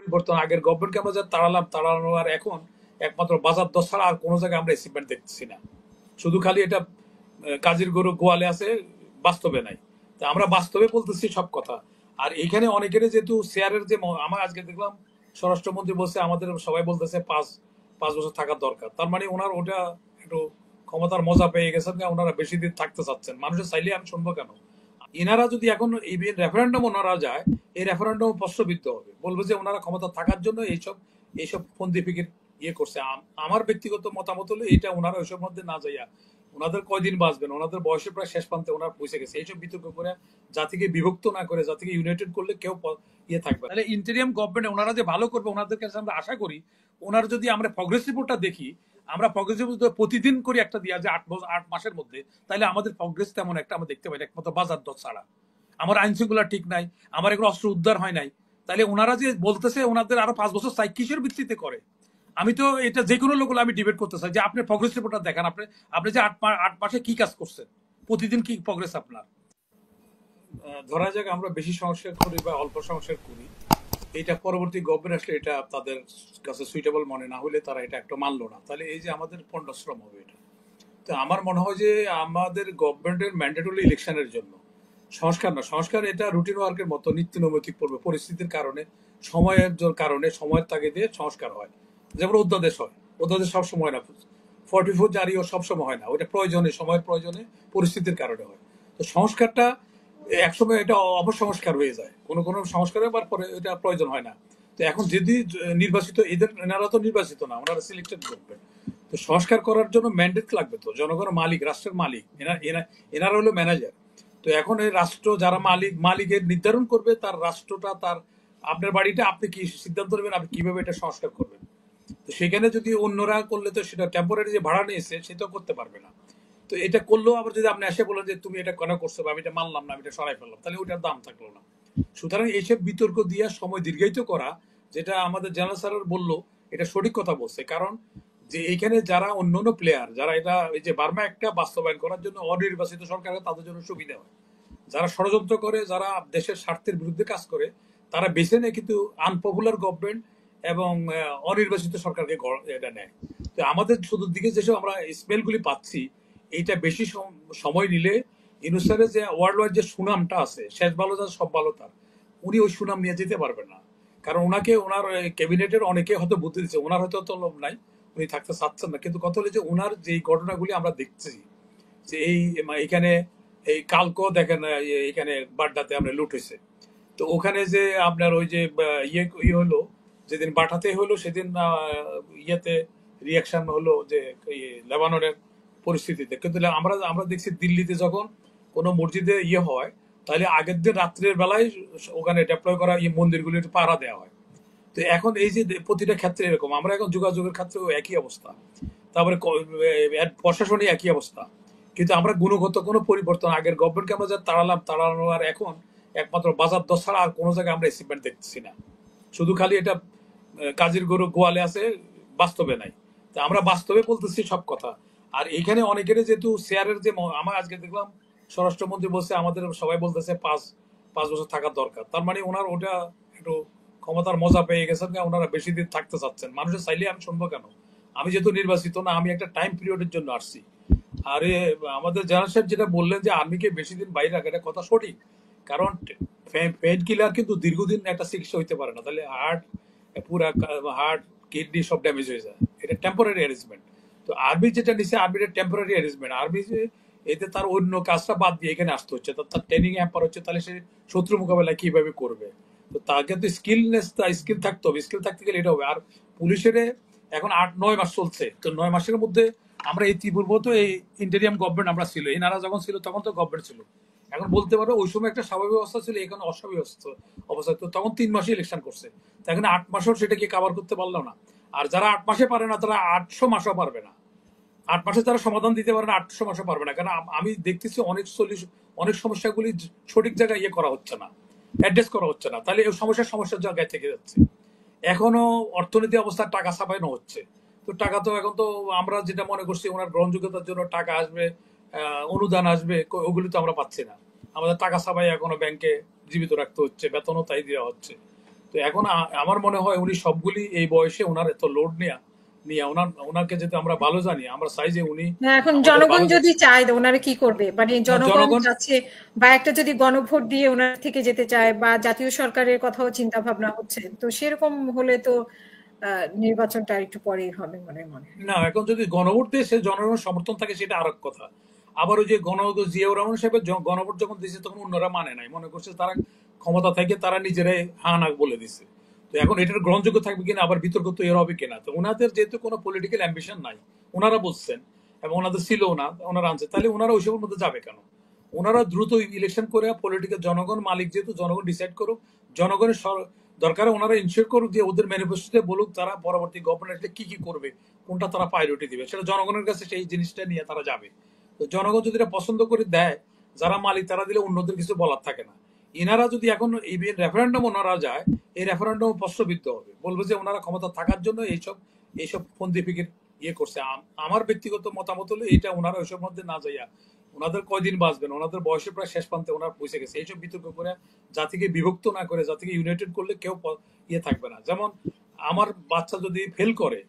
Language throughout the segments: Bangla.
পরিবর্তন আগের গভর্নমেন্টকে আমরা যা তাড়ানো আর এখন একমাত্র বাজার দর ছাড়া আর কোনো জায়গায় আমরা অ্যাচিভমেন্ট দেখতেছি না। শুধু খালি এটা কাজের গরু গোয়ালে আছে, বাস্তবে নাই। তা আমরা বাস্তবে বলতেছি সব কথা। আর এখানে অনেকের যেহেতু শেয়ারের যে আমার আজকে দেখলাম স্বরাষ্ট্রমন্ত্রী বলছে আমাদের সবাই বলতেছে 5 বছর থাকার দরকার। তার মানে ওনার ওটা একটু ক্ষমতার মজা পেয়ে গেছেন, ওনারা বেশি দিন থাকতে চাচ্ছেন। মানুষের চাইলে আমি শুনবো কেন? এনারা যদি এখন এই রেফারেন্ডাম ওনারা যায়, এই রেফারেন্ডাম প্রশ্নবিদ্ধ হবে, বলবে যে ওনারা ক্ষমতা থাকার জন্য এইসব এইসব ফন্দি ফিকির করছে। আমার ব্যক্তিগত মতামত হলো এটা, ওনারা ওইসব মধ্যে না যাইয়া ওনাদের কয়দিন বাঁচবেন, ওনাদের বয়সে প্রায় শেষ প্রান্তে ওনারা পৌঁছে গেছে। এইসব বিতর্ক করে জাতিকে বিভক্ত না করে জাতিকে ইউনাইটেড করলে কেউ থাকবে। তাহলে ইন্টেরিয়াম গভর্নমেন্ট ওনারা যে ভালো করবে ওনাদের কাছে আমরা আশা করি। ওনার যদি আমরা প্রগ্রেস রিপোর্টটা দেখি, আমরা প্রগ্রেস রিপোর্ট প্রতিদিন করে একটা দিয়া যে 8 মাসের মধ্যে, তাহলে আমাদের প্রগ্রেস তেমন একটা আমরা দেখতে পাই না, একমাত্র বাজার দর ছাড়া। আমার আইন শৃঙ্খলা ঠিক নাই, আমার এগুলো অস্ত্র উদ্ধার হয় নাই। তাহলে ওনারা যে বলতেছে ওনাদের আরো 5 বছর চাই, কিসের ভিত্তিতে করে? আমি তো এটা যে কোনো লোক আমি ডিবেট করতে চাই যে আপনি প্রগ্রেস রিপোর্টটা দেখান, আপনি যে 8 মাসে কি কাজ করছেন, প্রতিদিন কি প্রগ্রেস আপনার। ধরা যাক আমরা বেশি সংস্কার করি বা অল্প সংস্কার করি, এটা পরবর্তী গভর্নমেন্ট আসলে এটা তাদের কাছে সুইটেবল মনে না হলে তারা এটা একটা মানলো না, তাহলে এই যে আমাদের পণ্ডশ্রম হবে এটা। তো আমার মনে হয় যে আমাদের গভর্নমেন্টের ম্যান্ডেট হলো ইলেকশনের জন্য, সংস্কার না। সংস্কার এটা রুটিন ওয়ার্কের মতো, নিত্য নৈমিত্তিক পড়বে, পরিস্থিতির কারণে, সময়ের কারণে, সময়ের তাগিদে সংস্কার হয়। যেমন অধ্যাদেশ হয়, অধ্যাদেশ সবসময় না, 44 জারিও সবসময় হয় না, ওইটা প্রয়োজনে, সময়ের প্রয়োজনে, পরিস্থিতির কারণে হয়। তো সংস্কারটা একসময় এটা অপসংস্কার হয়ে যায়, কোনো কোনো সংস্কার হবার পরে এটা প্রয়োজন হয় না। তো এখন যদি নির্বাচিত, এনারা তো নির্বাচিত না, ওনারা সিলেক্টেড করবে। তো সংস্কার করার জন্য ম্যান্ডেট লাগবে, তো জনগণের মালিক, রাষ্ট্রের মালিক এনারা হলো ম্যানেজার। তো এখন এই রাষ্ট্র যারা মালিকের নির্ধারণ করবে তার রাষ্ট্রটা, তার আপনার বাড়িটা আপনি কি সিদ্ধান্ত নেবেন আপনি কিভাবে এটা সংস্কার করবেন। তো সেখানে যদি অন্যরা করলে তো সেটা টেম্পোরারি যে ভাড়া নিয়েছে সেটাও করতে পারবে না। তো এটা করলেও আবার যদি আপনি এসে বলেন যে তুমি এটা কেন করছো বা আমি এটা মানলাম না, আমি এটা সরাই ফেললাম, তাহলে ওইটার দাম থাকলো না। সুতরাং এইসব বিতর্ক দিয়ে সময় দীর্ঘায়িত করা, যেটা আমাদের জেনারেল স্যার বললো, এটা সঠিক কথা বলছে। কারণ যে এইখানে যারা অন্যান্য প্লেয়ার, যারা এটা এই যে বার্মা একটা বাস্তবায়ন করার জন্য অনির্বাচিত সরকার, তাদের জন্য সুবিধা হয়। যারা ষড়যন্ত্র করে, যারা দেশের স্বার্থের বিরুদ্ধে কাজ করে, তারা বেছে নেয় কিন্তু আনপপুলার গভর্নমেন্ট এবং অনির্বাচিত সরকারকে এটা নেয়। তো আমাদের চতুর্দিকে যেসব আমরা স্মেলগুলি পাচ্ছি, এইটা বেশি সময় নিলে ইউনুসারের যে ওয়ার্ল্ড ওয়াইড যে সুনামটা আছে, শেষ ভালো যার সব ভালো তার, উনি ওই সুনাম নিয়ে যেতে পারবেন না। কারণ ওনাকে ওনার ক্যাবিনেটের অনেকে হয়তো বুদ্ধি দিচ্ছে, ওনার হয়তো তো লোভ নাই, উনি থাকতে চাচ্ছেন না। কিন্তু কথা হলো যে ওনার যে ঘটনাগুলি আমরা দেখছি, যে এখানে এই কালকেও দেখেন এখানে বাড্ডাতে আমরা লুট হয়েছে। তো ওখানে যে আপনার ওই যে ইয়ে হলো, যেদিন বাটাতে হলো সেদিন ইয়েতে রিয়াকশন হলো যে লেবাননের পরিস্থিতিতে। কিন্তু আমরা আমরা দেখছি দিল্লিতে যখন কোনো মসজিদে হয়, তাহলে আগের দিন রাত্রের বেলায় ওখানে ডেপ্লয় করা মন্দিরগুলি পাহারা দেওয়া হয়। তো এখন এই যে প্রতিটা ক্ষেত্রে এরকম, আমরা এখন যোগাযোগের ক্ষেত্রেও একই অবস্থা, তারপরে প্রশাসনে একই অবস্থা। কিন্তু আমরা গুণগত কোনো পরিবর্তন আগের গভর্নমেন্টকে আমরা যা তাড়ানো আর এখন একমাত্র বাজার দর ছাড়া আর কোনো জায়গায় আমরা অ্যাচিভমেন্ট দেখতেছি না। শুধু খালি এটা কাজের গরু গোয়ালে আছে, বাস্তবে নাই। তা আমরা বাস্তবে বলতেছি সব কথা। আর এখানে অনেকের যেহেতু শেয়ারের যে আমার আজকে দেখলাম স্বরাষ্ট্রমন্ত্রী বলছে আমাদের সবাই বলতেছে 5 বছর থাকার দরকার। তার মানে ওনার ওটা একটু ক্ষমতার মজা পেয়ে গেছেন, ওনারা বেশি দিন থাকতে চাচ্ছেন। মানুষের চাইলে আমি শুনবো কেন? আমি যেহেতু নির্বাচিত না, আমি একটা টাইম পিরিয়ডের জন্য আসছি। আরে আমাদের জেনারেল সাহেব যেটা বললেন যে আর্মিকে বেশি দিন বাইরে রাখা, এটা কথা সঠিক। কারণ পেইন কিলার কিন্তু দীর্ঘদিন একটা চিকিৎসা হইতে পারে না, তাহলে পুরা হার্ট, কিডনি সব ড্যামেজ হয়ে যায়। এটা টেম্পোরারি অ্যারেঞ্জমেন্ট। তো আর্মি যেটা নিচ্ছে, আর্মির টেম্পোরারি অ্যারেঞ্জমেন্ট। আর্মি যে এতে তার অন্য কাজটা বাদ দিয়ে এখানে আসতে হচ্ছে, তার ট্রেনিং হ্যাম্পার হচ্ছে, তাহলে সে শত্রু মোকাবেলা কিভাবে করবে? তো তাকে তো স্কিল থাকতে হবে, স্কিল থাকতে গেলে এটা হবে। আর পুলিশের এখন 8-9 মাস চলছে, তো 9 মাসের মধ্যে আমরা এই ত্রিপুরবত এই ইন্টেরিয়াম গভর্নমেন্ট আমরা ছিল, এনারা যখন ছিল তখন তো গভর্নমেন্ট ছিল। এখন বলতে পারো ওই সময় একটা স্বাভাবিক অবস্থা ছিল, এখন অস্বাভাবিক অবস্থা। তো তখন 3 মাসে ইলেকশন করছে, তো এখন 8 মাসও সেটাকে কাভার করতে পারলো না। আর যারা 8 মাসে পারে না, তারা 800 মাসও পারবে না। 8 মাসে তারা সমাধান দিতে পারে না, 800 মাসও পারবে না। কারণ আমি দেখতেছি অনেক সমস্যাগুলি সঠিক জায়গায় করা হচ্ছে না, অ্যাড্রেস করা হচ্ছে না। তাহলে এই সমস্যার জায়গায় থেকে যাচ্ছে। এখনো অর্থনীতি অবস্থা টাকা ছাপানো হচ্ছে। তো টাকা তো এখন তো আমরা যেটা মনে করছি ওনার গ্রহণযোগ্যতার জন্য টাকা আসবে, অনুদান আসবে, ওগুলি তো আমরা পাচ্ছি না। আমাদের টাকা ছাপাই এখনো ব্যাংকে জীবিত রাখতে হচ্ছে, বেতনও তাই দেওয়া হচ্ছে। তো এখন আমার মনে হয় উনি সবগুলি এই বয়সে ওনার এত লোড নিয়ে নিয়ে ওনাকে যেহেতু আমরা ভালো জানি, আমরা চাই যে উনি না, এখন আমাদের জনগণ ভালো যদি যাচ্ছে চায় ওনারা কি করবে, মানে না। জনগণ জনগণ চাচ্ছে বা একটা যদি গণভোট দিয়ে ওনার থেকে যেতে চায় বা জাতীয় সরকারের কথাও চিন্তা ভাবনা হচ্ছে, তো সেরকম হলে তো নির্বাচনটা একটু পরেই হবে মনে মনে হয়। না, এখন যদি গণভোট দিয়ে সে জনগণের সমর্থন থাকে সেটা আরেক কথা। আবার ওই যে জিয়াউর রহমান সাহেবের গণভোট যখন দিয়েছে তখন অন্যরা মানে নাই, মনে করছে তারা ক্ষমতা থেকে তারা নিজেরাই হা না বলে দিছে। তো এখন এটার গ্রহণযোগ্য থাকবে কিনা, আবার বিতর্ক তো এর হবে কিনা। তো ওনাদের যেহেতু কোনো পলিটিক্যাল অ্যাম্বিশন নাই, ওনারা বলছেন এবং ওনাদের ছিল না, ওনারা আনছে, তাহলে ওনারা ওইসবের মধ্যে যাবে কেন? ওনারা দ্রুত ইলেকশন করে পলিটিক্যাল জনগণ মালিক, যেহেতু জনগণ ডিসাইড করুক। জনগণের দরকার ওনারা ইনশিওর করুক যে ওদের ম্যানিফেস্টোতে বলুক তারা পরবর্তী গভর্নমেন্টে কি কি করবে, কোনটা তারা প্রায়োরিটি দিবে, সেটা জনগণের কাছে সেই জিনিসটা নিয়ে তারা যাবে। তো জনগণ যদি এটা পছন্দ করে দেয়, যারা মালিক তারা দিলে অন্যদের কিছু বলার থাকে না। এনারা যদি এখন এই রেফারেন্ডাম ওনারা যায়, এই রেফারেন্ডাম প্রশ্নবিদ্ধ হবে, বলবে যে ওনারা ক্ষমতা থাকার জন্য এইসব এইসব ফন্দি ফিকির করছে। আমার ব্যক্তিগত মতামত হলো এটা, ওনারা ওইসব মধ্যে না যাইয়া, ওনাদের কয়দিন বাঁচবেন, ওনাদের বয়সে প্রায় শেষ প্রান্তে ওনারা পৌঁছে গেছে, এইসব বিতর্ক করে জাতিকে বিভক্ত না করে জাতিকে ইউনাইটেড করলে কেউ থাকবে না। যেমন আমার বাচ্চা যদি ফেল করে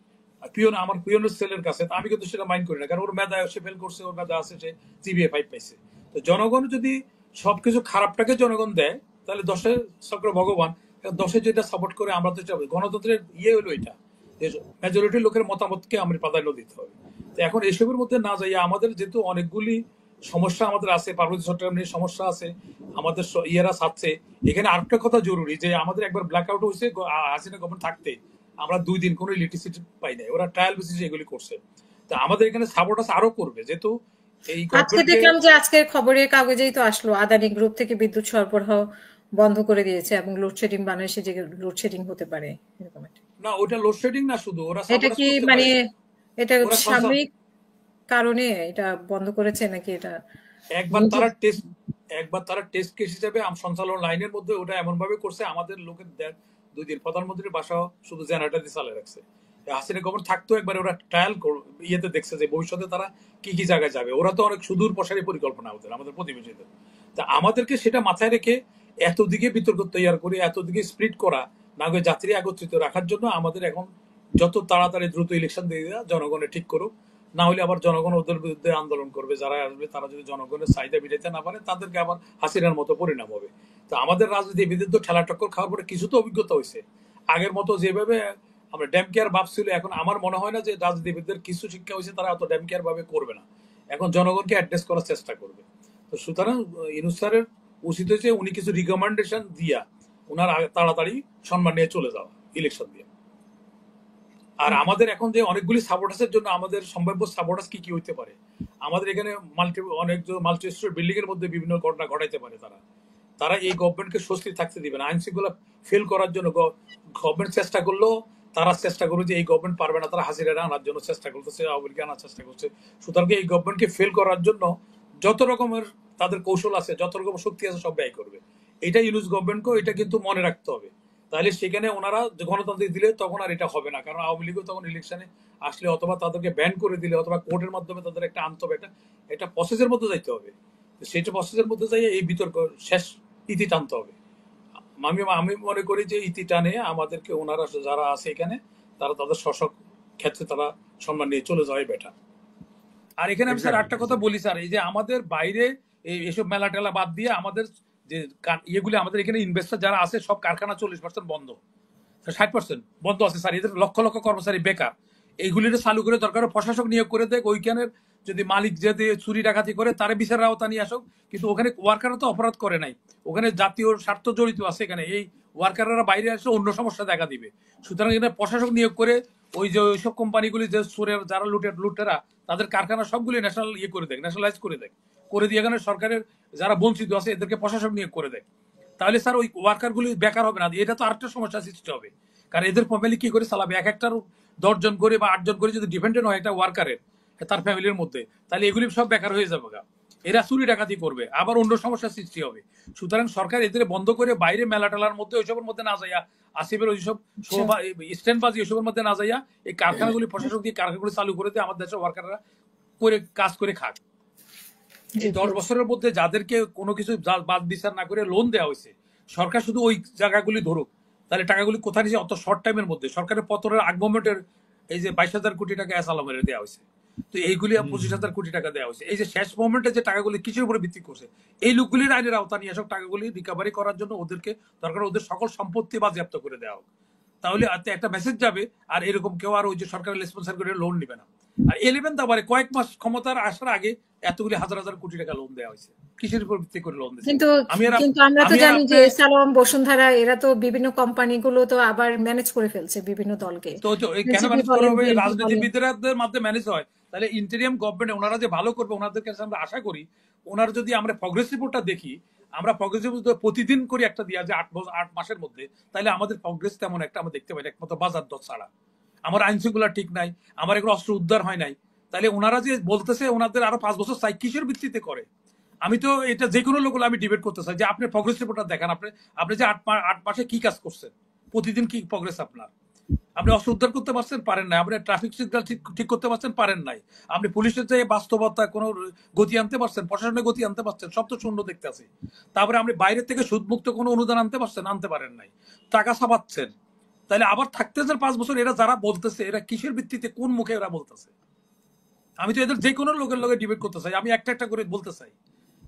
আমার পিয়নের ছেলের কাছে, তা আমি কিন্তু সেটা মাইন্ড করি না, কারণ ওর মেধা, সে ফেল করছে, ওর মেধা আছে, সে জিবিএ 5 পাইছে। তো জনগণ যদি সবকিছু খারাপটাকে জনগণ দেয়, তাহলে দশে চক্র ভগবান, দশে যেটা সাপোর্ট করে, আমরা তো গণতন্ত্রের হলো এটা, যে মেজরিটি লোকের মতামতকে আমরা প্রাধান্য দিতে হবে। তো এখন এসবের মধ্যে না যাইয়া, আমাদের যেহেতু অনেকগুলি সমস্যা আমাদের আছে, পার্বতী চট্টগ্রাম নিয়ে সমস্যা আছে, আমাদের ইয়েরা চাচ্ছে। এখানে আরেকটা কথা জরুরি, যে আমাদের একবার ব্ল্যাক আউট হয়েছে হাসিনা গভর্নমেন্ট থাকতে, আমরা 2 দিন কোনো ইলেকট্রিসিটি পাই নাই, ওরা ট্রায়াল বেসিসে এগুলি করছে। তো আমাদের এখানে সাপোর্ট আরো করবে, যেহেতু এই আজকে গভর্নমেন্টকে। দেখলাম যে আজকের খবরের কাগজেই তো আসলো আদানি গ্রুপ থেকে বিদ্যুৎ সরবরাহ বন্ধ করে দিয়েছে এবং লোডশেডিং, বাংলাদেশে যে লোডশেডিং হতে পারে এরকম একটা। না, ওটা লোডশেডিং না, শুধু ওরা এটা সাবোটাস কি করতে মানে পারে। এটা ওরা সাময়িক কারণে এটা বন্ধ করেছে নাকি এটা একবার নিজের? তারা টেস্ট একবার তারা টেস্ট কেস হিসেবে সঞ্চালন লাইনের মধ্যে ওটা এমন ভাবে করছে, আমাদের লোকের 2 দিন প্রধানমন্ত্রীর বাসা শুধু জেনারেটর দিয়ে চালিয়ে রাখছে। হাসিনা গভর্নমেন্ট থাকতো, একবার ওরা ট্রায়াল ইয়েতে দেখছে যে ভবিষ্যতে তারা কি কি জায়গায় যাবে। ওরা তো অনেক সুদূর প্রসারী পরিকল্পনা ওদের, আমাদের প্রতিবেশীদের। তা আমাদেরকে সেটা মাথায় রেখে এতদিকে বিতর্ক তৈরি করে, এতদিকে স্প্লিট করা না হয়ে যাত্রী একত্রিত রাখার জন্য আমাদের এখন যত তাড়াতাড়ি দ্রুত ইলেকশন দিয়ে দেওয়া, জনগণে ঠিক করুক। না হলে আবার জনগণ ওদের বিরুদ্ধে আন্দোলন করবে, যারা আসবে তারা যদি জনগণের চাহিদা মিটাইতে না পারে, তাদেরকে আবার হাসিনার মতো পরিণাম হবে। তো আমাদের রাজনীতিবিদদের তো ঠেলা টক্কর খাওয়ার পরে কিছু তো অভিজ্ঞতা হয়েছে। আগের মতো যেভাবে আমরা ড্যাম কেয়ার ভাবছিল, এখন আমার মনে হয় না যে রাজনীতিবিদদের কিছু শিক্ষা হয়েছে, তারা অত ড্যাম কেয়ার ভাবে করবে না, এখন জনগণকে অ্যাড্রেস করার চেষ্টা করবে। তো সুতরাং ইউনূস স্যারের উচিত হয়েছে উনি কিছু রিকমেন্ডেশন দিয়া ওনার তাড়াতাড়ি সম্মান নিয়ে চলে যাওয়া ইলেকশন দিয়ে। আর আমাদের এখন যে অনেকগুলি সাপোর্টাসের জন্য আমাদের সম্ভাব্য সাপোর্টাস কি কি হইতে পারে, আমাদের এখানে অনেক মাল্টি স্টোর বিল্ডিং এর মধ্যে বিভিন্ন ঘটনা ঘটাইতে পারে। তারা তারা এই গভর্নমেন্টকে স্বস্তি থাকতে দিবে না, আইন শৃঙ্খলা ফেল করার জন্য গভর্নমেন্ট চেষ্টা করলেও তারা চেষ্টা করবে যে এই গভর্নমেন্ট পারবে না, তারা হাসিনারা আনার জন্য চেষ্টা করতেছে, আওয়ামী লীগকে আনার চেষ্টা করছে। সুতরাং এই গভর্নমেন্টকে ফেল করার জন্য যত রকমের তাদের কৌশল আছে, যত রকম শক্তি আছে, সব ব্যয় করবে। এটা ইউনুস গভর্নমেন্টকে এটা কিন্তু মনে রাখতে হবে। তাহলে সেখানে ওনারা গণতান্ত্রিক দিলে তখন আর এটা হবে না, কারণ আওয়ামী লীগও তখন ইলেকশনে আসলে অথবা তাদেরকে ব্যান করে দিলে অথবা কোর্টের মাধ্যমে তাদের একটা আনতে হবে, একটা প্রসেসের মধ্যে যাইতে হবে। সেটা প্রসেসের মধ্যে যাই এই বিতর্ক শেষ ইতি টানতে হবে। আমি আমি মনে করি যে ইতি টানে আমাদেরকে ওনারা যারা আছে এখানে, তারা তাদের শশক ক্ষেত্রে তারা সম্মান নিয়ে চলে যাওয়াই বেটার। আর এখানে আমি স্যার একটা কথা বলি স্যার, এই যে আমাদের বাইরে এইসব মেলা টেলা বাদ দিয়ে আমাদের যে ইয়েগুলি, আমাদের এখানে ইনভেস্টর যারা আছে সব কারখানা 40% বন্ধ, 60% বন্ধ আছে স্যার। এদের লক্ষ লক্ষ কর্মচারী বেকার। এইগুলির চালু করে দরকার প্রশাসক নিয়োগ করে দেয়, ওইখানের যদি মালিক যদি চুরি ডাকাতি করে তারা বিচারের আওতা নিয়ে আসুক। কিন্তু ওখানে ওয়ার্কাররা তো অপরাধ করে নাই, ওখানে জাতীয় স্বার্থ জড়িত আছে। এখানে এই ওয়ার্কাররা বাইরে আসলে অন্য সমস্যা দেখা দিবে। সুতরাং এখানে প্রশাসক নিয়োগ করে ওই যে ওইসব কোম্পানিগুলি যে সুরের যারা লুটেরা, তাদের কারখানা সবগুলি ন্যাশনাল করে দেয়, ন্যাশনালাইজ করে দেয়, করে দিয়ে এখানে সরকারের যারা বঞ্চিত আছে এদেরকে প্রশাসক নিয়োগ করে দেয়। তাহলে স্যার ওই ওয়ার্কারগুলি বেকার হবে না। এটা তো আরেকটা সমস্যা সৃষ্টি হবে, কারণ এদের ফ্যামিলি কি করে চালাবে? এক একটার 10 জন করে বা 8 জন করে যদি ডিপেন্ডেন্ট হয় একটা ওয়ার্কারের, তার ফ্যামিলির মধ্যে, তাহলে এগুলি সব বেকার হয়ে যাবে। এরা চুরি ডাকাতি করবে, আবার অন্য সমস্যার সৃষ্টি হবে। সুতরাং সরকার এদের বন্ধ করে বাইরে মেলা টেলার মধ্যে ওইসবের মধ্যে না যাইয়া, আসিফের ওইসব স্ট্যান্ডবাজি ওইসবের মধ্যে না যাইয়া, এই কারখানাগুলি প্রশাসক দিয়ে কারখানাগুলি চালু করে দিয়ে আমাদের দেশের ওয়ার্কাররা করে কাজ করে খাক। এই 10 বছরের মধ্যে যাদেরকে কোনো কিছু বাদ বিচার না করে লোন দেওয়া হয়েছে, সরকার শুধু ওই জায়গাগুলি ধরুক, তাহলে টাকাগুলি কোথায় নিয়েছে অত শর্ট টাইমের মধ্যে? সরকারের পতনের আগ মোমেন্টের এই যে 22,000 কোটি টাকা আলামের দেওয়া হয়েছে, তো এইগুলি 25,000 কোটি টাকা দেওয়া হয়েছে। এই যে শেষ মোমেন্টে যে টাকাগুলি কিসের উপরে ভিত্তি করছে, এই লোকগুলির আইনের আওতা নিয়ে এসব টাকাগুলি রিকভারি করার জন্য ওদেরকে দরকার ওদের সকল সম্পত্তি বাজেয়াপ্ত করে দেওয়া হোক। তাহলে একটা মেসেজ যাবে, আর এরকম কেউ আর ওই যে সরকারের রেসপন্সার করে লোন নিবে না। আর এলিভেন্থ আবার কয়েক মাস ক্ষমতার আসার আগে এতগুলি হাজার হাজার কোটি টাকা লোন দেওয়া হয়েছে, কিসের উপর ভিত্তি করে লোন দিচ্ছে? কিন্তু আমি আর কিন্তু আমরা তো আমি আর জানি আপনি যে সালম বসুন্ধরা এরা তো বিভিন্ন কোম্পানিগুলো তো আবার ম্যানেজ করে ফেলছে বিভিন্ন দলকে, তো কেন এনসিপি ম্যানেজ করা বলেন, হবে? বিএনপি বলেন। রাজনীতিবিদদের মাধ্যমে ম্যানেজ হয়। তাহলে ইন্টেরিয়াম গভর্নমেন্ট ওনারা যে ভালো করবে, ওনাদের কাছে আমরা আশা করি। ওনার যদি আমরা প্রগ্রেস রিপোর্টটা দেখি, আমরা প্রগ্রেস রিপোর্ট প্রতিদিন করে একটা দিয়া যে 8 মাসের মধ্যে, তাহলে আমাদের প্রগ্রেস তেমন একটা আমরা দেখতে পাই না, একমাত্র বাজার দর ছাড়া। আমার আইন শৃঙ্খলা ঠিক নাই, আমার এগুলো অস্ত্র উদ্ধার হয় নাই। তাহলে ওনারা যে বলতেছে ওনাদের আরো 5 বছর চাই, কিসের ভিত্তিতে করে? আমি তো এটা যে কোনো লোক আমি ডিবেট করতে চাই যে আপনি প্রগ্রেস রিপোর্টটা দেখান, আপনি যে 8 মাসে কি কাজ করছেন, প্রতিদিন কি প্রগ্রেস আপনার? আপনি অস্ত্র উদ্ধার করতে পারছেন, পারেন নাই। আপনি ট্রাফিক সিগন্যাল ঠিক করতে পারছেন, পারেন নাই। আপনি পুলিশের যে বাস্তবতা কোনো গতি আনতে পারছেন, প্রশাসনের গতি আনতে পারছেন, সব তো শূন্য দেখতে আছে। তারপরে আপনি বাইরে থেকে সুদমুক্ত কোনো অনুদান আনতে পারছেন, আনতে পারেন নাই। টাকা ছাপাচ্ছেন। তাহলে আবার থাকতেছে 5 বছর। এরা যারা বলতেছে, এরা কিসের ভিত্তিতে, কোন মুখে এরা বলতেছে? আমি তো এদের যে কোনো লোকের লগে ডিবেট করতে চাই, আমি একটা একটা করে বলতে চাই।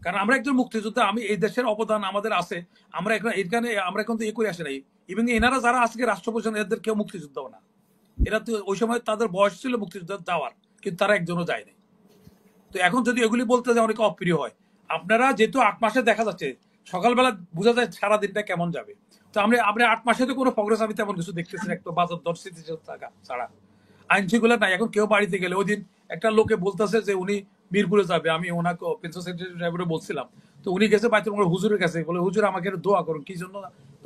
কারণ আমরা একজন মুক্তিযোদ্ধা, আমি এই দেশের অবদান আমাদের আছে। আমরা এখানে আমরা এখন তো এ করে আসি নাই। এবং এনারা যারা আজকে রাষ্ট্রপ্রধান, এদের কেউ মুক্তিযোদ্ধাও না। এরা তো ওই সময় তাদের বয়স ছিল মুক্তিযুদ্ধ যাওয়ার, কিন্তু তারা একজনও যায়নি। তো এখন যদি এগুলি বলতে যায় অনেকে অপ্রিয় হয়। আপনারা যেহেতু 8 মাসে দেখা যাচ্ছে, সকালবেলা বোঝা যায় সারা দিনটা কেমন যাবে। তো আমরা 8 মাসে তো কোনো প্রগ্রেস আমি তেমন কিছু দেখতেছি না, একটু বাজার দর স্থিতিশীল থাকা ছাড়া। আইন শৃঙ্খলা নাই। এখন কেউ বাড়িতে গেলে, ওই দিন একটা লোকে বলতেছে যে উনি মিরপুরে যাবে, আমি ওনাকে প্রিন্সিপাল সেক্রেটারি সাহেবরে বলছিলাম। তো উনি গেছে বাইতুল মোকাররম হুজুরের কাছে, বলে হুজুর আমাকে একটু দোয়া করুন। কি জন্য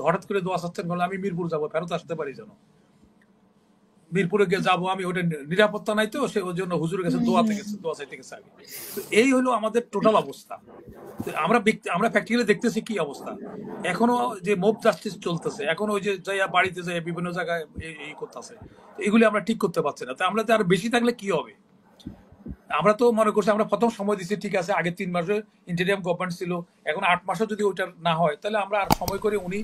হঠাৎ করে দোয়া চাচ্ছেন? বলে আমি মিরপুর যাবো, ফেরত আসতে পারি যেন। মিরপুরে গিয়ে যাবো আমি, ওটা নিরাপত্তা নাই তো, সে ওই জন্য হুজুরের কাছে দোয়া চাইতে গেছে আগে। তো এই হলো আমাদের টোটাল অবস্থা। তো আমরা প্র্যাকটিক্যালি দেখতেছি কি অবস্থা। এখনো যে মব জাস্টিস চলতেছে, এখন ওই যে যাইয়া বাড়িতে যাই বিভিন্ন জায়গায় এই করতেছে, এগুলি আমরা ঠিক করতে পারছি না। তো আমরা তো আরো বেশি থাকলে কি হবে? আমরা তো মনে করছি আমরা প্রথম সময় দিচ্ছি, ঠিক আছে, আগে 3 মাসে ইন্টেরিয়াম গভর্নমেন্ট ছিল, এখন 8 মাসও যদি ওইটা না হয়, তাহলে আমরা আর সময় করে উনি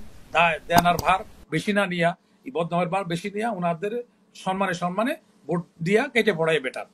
দেনার ভার বেশি না নিয়া, এই বদনামের ভার বেশি নিয়া, ওনাদের সম্মানে সম্মানে ভোট দিয়া কেটে পড়াই বেটার।